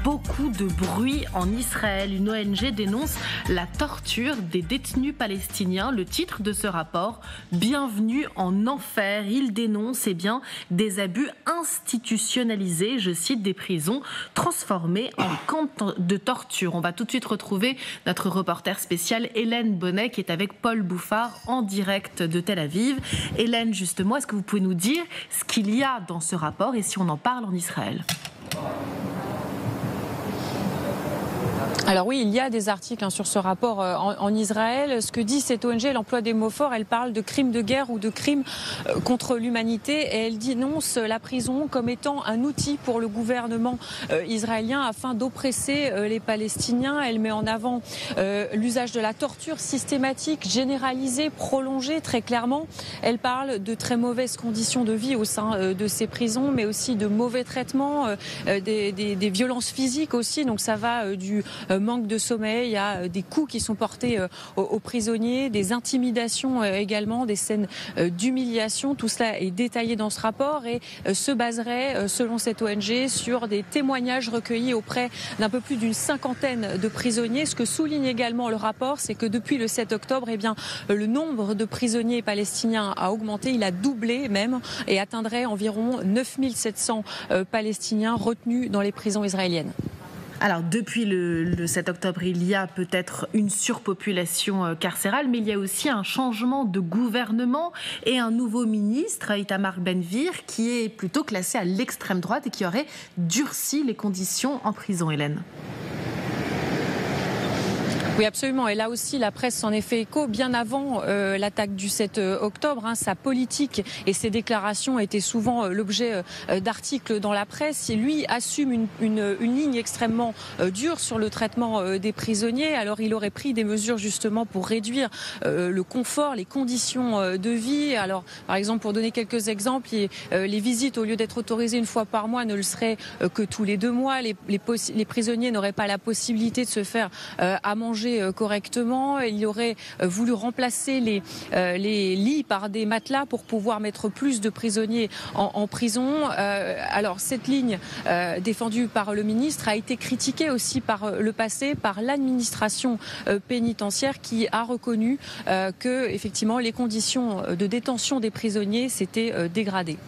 beaucoup de bruit en Israël. Une ONG dénonce la torture des détenus palestiniens. Le titre de ce rapport, Bienvenue en enfer. Il dénonce des abus institutionnalisés, je cite, des prisons transformées en camps de torture. On va tout de suite retrouver notre reporter spécial Hélène Bonnet qui est avec Paul Bouffard en direct de Tel Aviv. Hélène, justement, est-ce que vous pouvez nous dire ce qu'il y a dans ce rapport et si on en parle en Israël ? Alors oui, il y a des articles sur ce rapport en Israël. Ce que dit cette ONG, elle emploie des mots forts. Elle parle de crimes de guerre ou de crimes contre l'humanité. Et elle dénonce la prison comme étant un outil pour le gouvernement israélien afin d'oppresser les Palestiniens. Elle met en avant l'usage de la torture systématique, généralisée, prolongée, très clairement. Elle parle de très mauvaises conditions de vie au sein de ces prisons, mais aussi de mauvais traitements, des violences physiques aussi. Donc ça va du manque de sommeil, il y a des coups qui sont portés aux prisonniers, des intimidations également, des scènes d'humiliation. Tout cela est détaillé dans ce rapport et se baserait, selon cette ONG, sur des témoignages recueillis auprès d'un peu plus d'une cinquantaine de prisonniers. Ce que souligne également le rapport, c'est que depuis le 7 octobre, le nombre de prisonniers palestiniens a augmenté, il a doublé même et atteindrait environ 9700 Palestiniens retenus dans les prisons israéliennes. Alors, depuis le 7 octobre, il y a peut-être une surpopulation carcérale, mais il y a aussi un changement de gouvernement et un nouveau ministre, Itamar Ben-Gvir, qui est plutôt classé à l'extrême droite et qui aurait durci les conditions en prison, Hélène. Oui, absolument. Et là aussi, la presse s'en est fait écho. Bien avant l'attaque du 7 octobre, sa politique et ses déclarations étaient souvent l'objet d'articles dans la presse. Et lui assume une ligne extrêmement dure sur le traitement des prisonniers. Alors, il aurait pris des mesures justement pour réduire le confort, les conditions de vie. Alors, par exemple, pour donner quelques exemples, les visites, au lieu d'être autorisées une fois par mois, ne le seraient que tous les 2 mois. Les prisonniers n'auraient pas la possibilité de se faire à manger correctement. Il aurait voulu remplacer les lits par des matelas pour pouvoir mettre plus de prisonniers en prison. Alors cette ligne défendue par le ministre a été critiquée aussi par le passé par l'administration pénitentiaire qui a reconnu que effectivement les conditions de détention des prisonniers s'étaient dégradées.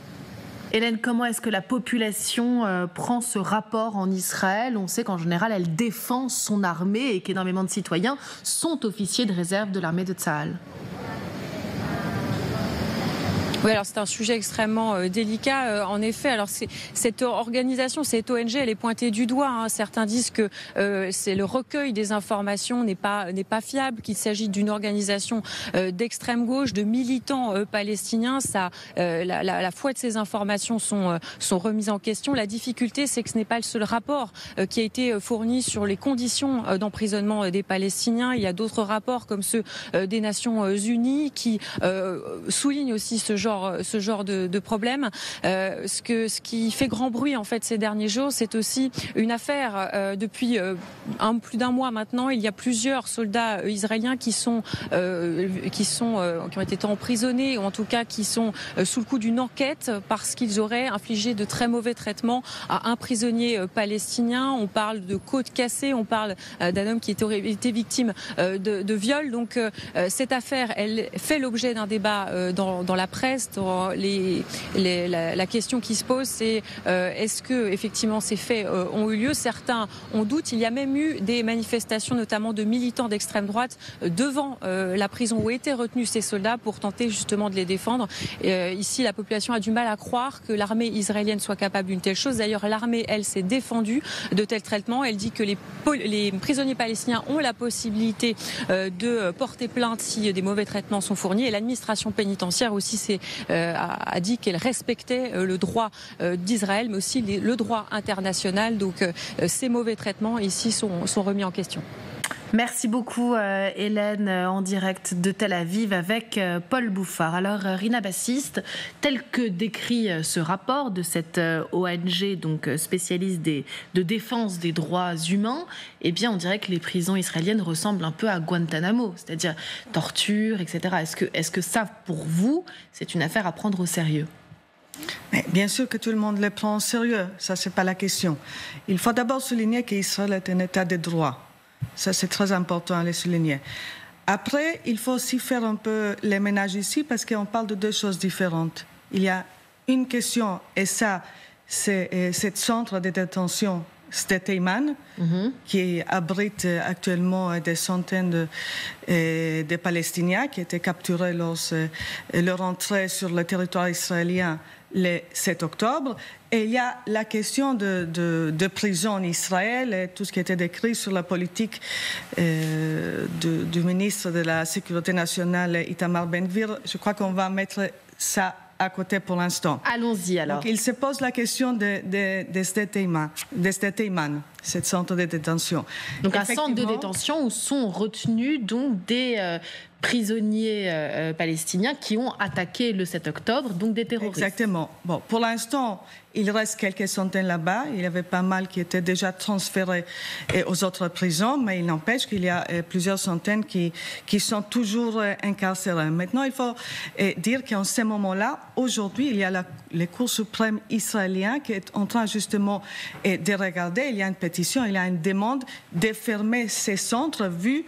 Hélène, comment est-ce que la population prend ce rapport en Israël ? On sait qu'en général, elle défend son armée et qu'énormément de citoyens sont officiers de réserve de l'armée de Tsahal. Oui, alors c'est un sujet extrêmement délicat. En effet, alors cette organisation, cette ONG, elle est pointée du doigt. Certains disent que c'est le recueil des informations n'est pas fiable, qu'il s'agit d'une organisation d'extrême gauche, de militants palestiniens. La foi de ces informations sont remises en question. La difficulté, c'est que ce n'est pas le seul rapport qui a été fourni sur les conditions d'emprisonnement des Palestiniens. Il y a d'autres rapports comme ceux des Nations Unies qui soulignent aussi ce genre de problème. Ce qui fait grand bruit en fait ces derniers jours, c'est aussi une affaire depuis plus d'un mois maintenant. Il y a plusieurs soldats israéliens qui ont été emprisonnés ou en tout cas qui sont sous le coup d'une enquête parce qu'ils auraient infligé de très mauvais traitements à un prisonnier palestinien. On parle de côte cassée, on parle d'un homme qui aurait été victime de viol. Donc cette affaire, elle fait l'objet d'un débat dans la presse. La question qui se pose, c'est est-ce que effectivement ces faits ont eu lieu ? Certains ont doute. Il y a même eu des manifestations, notamment de militants d'extrême droite, devant la prison où étaient retenus ces soldats pour tenter justement de les défendre. Ici, la population a du mal à croire que l'armée israélienne soit capable d'une telle chose. D'ailleurs, l'armée, elle, s'est défendue de tels traitements. Elle dit que les prisonniers palestiniens ont la possibilité de porter plainte si des mauvais traitements sont fournis. Et l'administration pénitentiaire aussi a dit qu'elle respectait le droit d'Israël, mais aussi le droit international. Donc ces mauvais traitements ici sont remis en question. Merci beaucoup Hélène, en direct de Tel Aviv avec Paul Bouffard. Alors Rina Bassiste, tel que décrit ce rapport de cette ONG donc spécialiste de défense des droits humains, eh bien on dirait que les prisons israéliennes ressemblent un peu à Guantanamo, c'est-à-dire torture, etc. Est-ce que ça, pour vous, c'est une affaire à prendre au sérieux ? Mais bien sûr que tout le monde les prend au sérieux, ça c'est pas la question. Il faut d'abord souligner qu'Israël est un État de droit. Ça c'est très important à le souligner. Après, il faut aussi faire un peu les ménages ici parce qu'on parle de deux choses différentes. Il y a une question, et ça, c'est ce centre de détention Sde Eiman, qui abrite actuellement des centaines de Palestiniens qui étaient capturés lors de leur entrée sur le territoire israélien le 7 octobre. Et il y a la question de prison en Israël et tout ce qui était décrit sur la politique du ministre de la Sécurité nationale, Itamar Ben-Gvir. Je crois qu'on va mettre ça à côté pour l'instant. Allons-y alors. Donc, il se pose la question de Sde Eiman, ce centre de détention. Donc un centre de détention où sont retenus donc des prisonniers palestiniens qui ont attaqué le 7 octobre, donc des terroristes. Exactement. Bon, pour l'instant, il reste quelques centaines là-bas. Il y avait pas mal qui étaient déjà transférés aux autres prisons, mais il n'empêche qu'il y a plusieurs centaines qui sont toujours incarcérés. Maintenant, il faut dire qu'en ce moment-là, aujourd'hui, il y a la Cour suprême israélienne qui est en train justement de regarder. Il y a une pétition, il y a une demande de fermer ces centres vu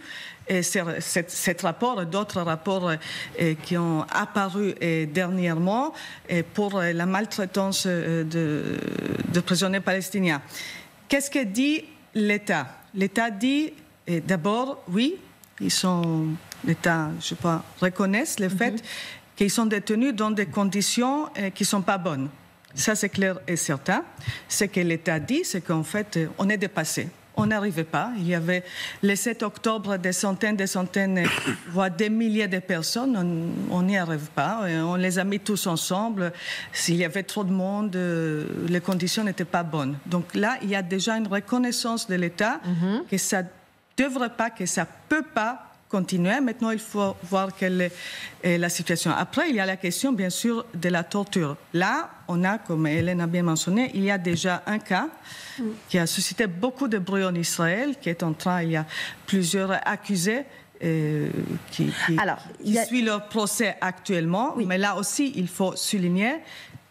cet rapport et d'autres rapports qui ont apparu dernièrement pour la maltraitance de prisonniers palestiniens. Qu'est-ce que dit l'État? L'État dit d'abord, oui, l'État, je crois, reconnaissent le fait qu'ils sont détenus dans des conditions qui ne sont pas bonnes. Ça, c'est clair et certain. Ce que l'État dit, c'est qu'en fait, on est dépassé. On n'arrivait pas. Il y avait le 7 octobre des centaines, voire des milliers de personnes. On n'y arrive pas. On les a mis tous ensemble. S'il y avait trop de monde, les conditions n'étaient pas bonnes. Donc là, il y a déjà une reconnaissance de l'État que ça ne devrait pas, que ça ne peut pas continuer. Maintenant, il faut voir quelle est la situation. Après, il y a la question, bien sûr, de la torture. Là, on a, comme Hélène a bien mentionné, il y a déjà un cas qui a suscité beaucoup de bruit en Israël, qui est en train, il y a plusieurs accusés qui suivent leur procès actuellement. Oui. Mais là aussi, il faut souligner,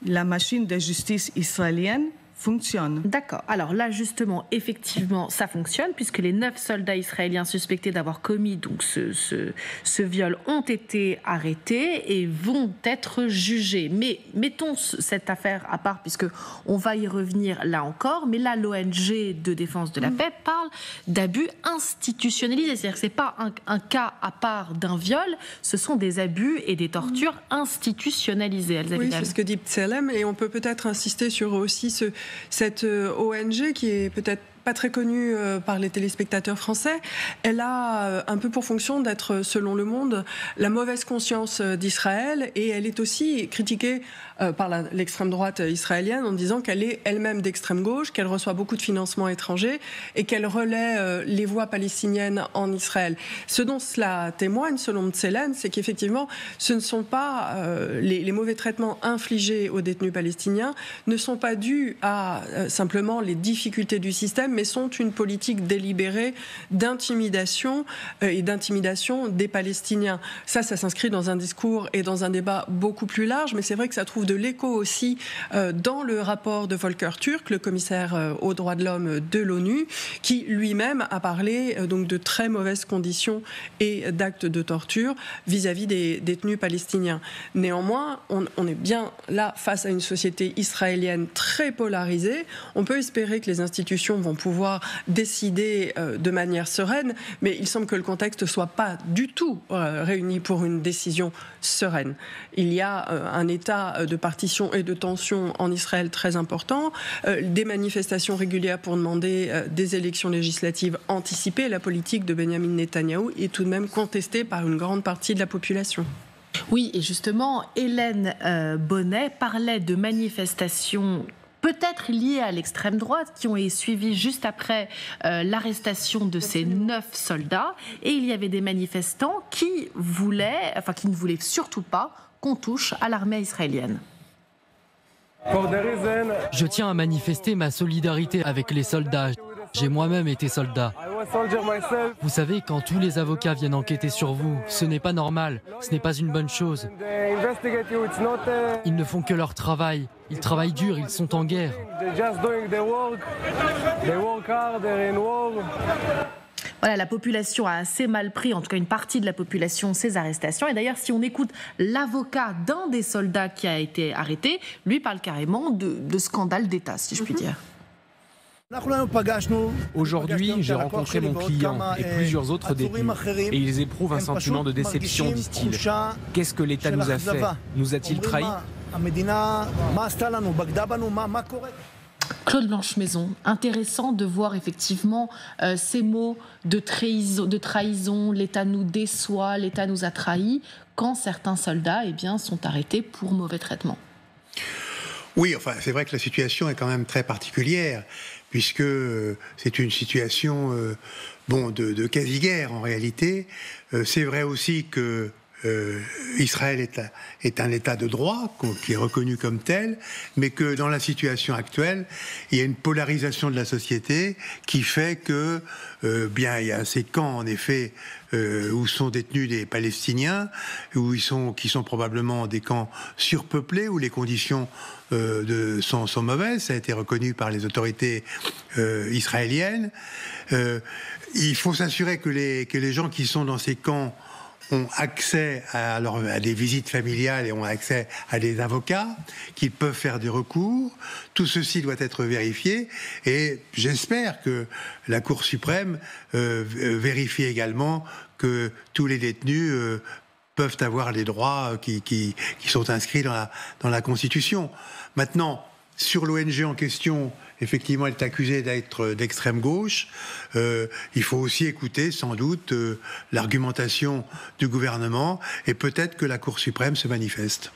la machine de justice israélienne fonctionne. D'accord. Alors là, justement, effectivement, ça fonctionne puisque les 9 soldats israéliens suspectés d'avoir commis donc ce viol ont été arrêtés et vont être jugés. Mais mettons cette affaire à part puisque on va y revenir là encore. Mais là, l'ONG de défense de la paix parle d'abus institutionnalisés. C'est-à-dire que c'est pas un cas à part d'un viol, ce sont des abus et des tortures institutionnalisées. Oui, c'est ce que dit B'Tselem et on peut peut-être insister sur aussi cette ONG qui est peut-être pas très connue par les téléspectateurs français. Elle a un peu pour fonction d'être, selon Le Monde, la mauvaise conscience d'Israël et elle est aussi critiquée par l'extrême droite israélienne en disant qu'elle est elle-même d'extrême gauche, qu'elle reçoit beaucoup de financements étrangers et qu'elle relaie les voix palestiniennes en Israël. Ce dont cela témoigne, selon B'Tselem, c'est qu'effectivement, ce ne sont pas les mauvais traitements infligés aux détenus palestiniens ne sont pas dus à simplement les difficultés du système, mais sont une politique délibérée d'intimidation et d'intimidation des Palestiniens. Ça s'inscrit dans un discours et dans un débat beaucoup plus large, mais c'est vrai que ça trouve de l'écho aussi dans le rapport de Volker Türk, le commissaire aux droits de l'homme de l'ONU, qui lui-même a parlé donc de très mauvaises conditions et d'actes de torture vis-à-vis des détenus palestiniens. Néanmoins, on est bien là face à une société israélienne très polarisée. On peut espérer que les institutions vont pouvoir décider de manière sereine, mais il semble que le contexte ne soit pas du tout réuni pour une décision sereine. Il y a un état de partition et de tension en Israël très important, des manifestations régulières pour demander des élections législatives anticipées. La politique de Benjamin Netanyahou est tout de même contestée par une grande partie de la population. Oui, et justement, Hélène Bonnet parlait de manifestations peut-être liées à l'extrême droite, qui ont été suivies juste après l'arrestation de ces 9 soldats. Et il y avait des manifestants qui ne voulaient surtout pas qu'on touche à l'armée israélienne. Je tiens à manifester ma solidarité avec les soldats. J'ai moi-même été soldat. Vous savez, quand tous les avocats viennent enquêter sur vous, ce n'est pas normal, ce n'est pas une bonne chose. Ils ne font que leur travail, ils travaillent dur, ils sont en guerre. Voilà, la population a assez mal pris, en tout cas une partie de la population, ces arrestations. Et d'ailleurs, si on écoute l'avocat d'un des soldats qui a été arrêté, lui parle carrément de scandale d'État, si je puis dire. Aujourd'hui, j'ai rencontré mon client et plusieurs autres détenus et ils éprouvent un sentiment de déception, disent-ils. Qu'est-ce que l'État nous a fait? Nous a-t-il trahis? Claude Blanche-Maison, intéressant de voir effectivement ces mots de trahison, l'État nous déçoit, l'État nous a trahis, quand certains soldats sont arrêtés pour mauvais traitement. Oui, enfin, c'est vrai que la situation est quand même très particulière, puisque c'est une situation de quasi-guerre en réalité. C'est vrai aussi que Israël est un État de droit qui est reconnu comme tel, mais que dans la situation actuelle, il y a une polarisation de la société qui fait que il y a ces camps en effet où sont détenus des Palestiniens, qui sont probablement des camps surpeuplés où les conditions sont mauvaises. Ça a été reconnu par les autorités israéliennes. Il faut s'assurer que les gens qui sont dans ces camps ont accès à des visites familiales et ont accès à des avocats, qu'ils peuvent faire des recours. Tout ceci doit être vérifié et j'espère que la Cour suprême vérifie également que tous les détenus peuvent avoir les droits qui sont inscrits dans la Constitution. Maintenant, sur l'ONG en question, effectivement, elle est accusée d'être d'extrême gauche. Il faut aussi écouter, sans doute, l'argumentation du gouvernement et peut-être que la Cour suprême se manifeste.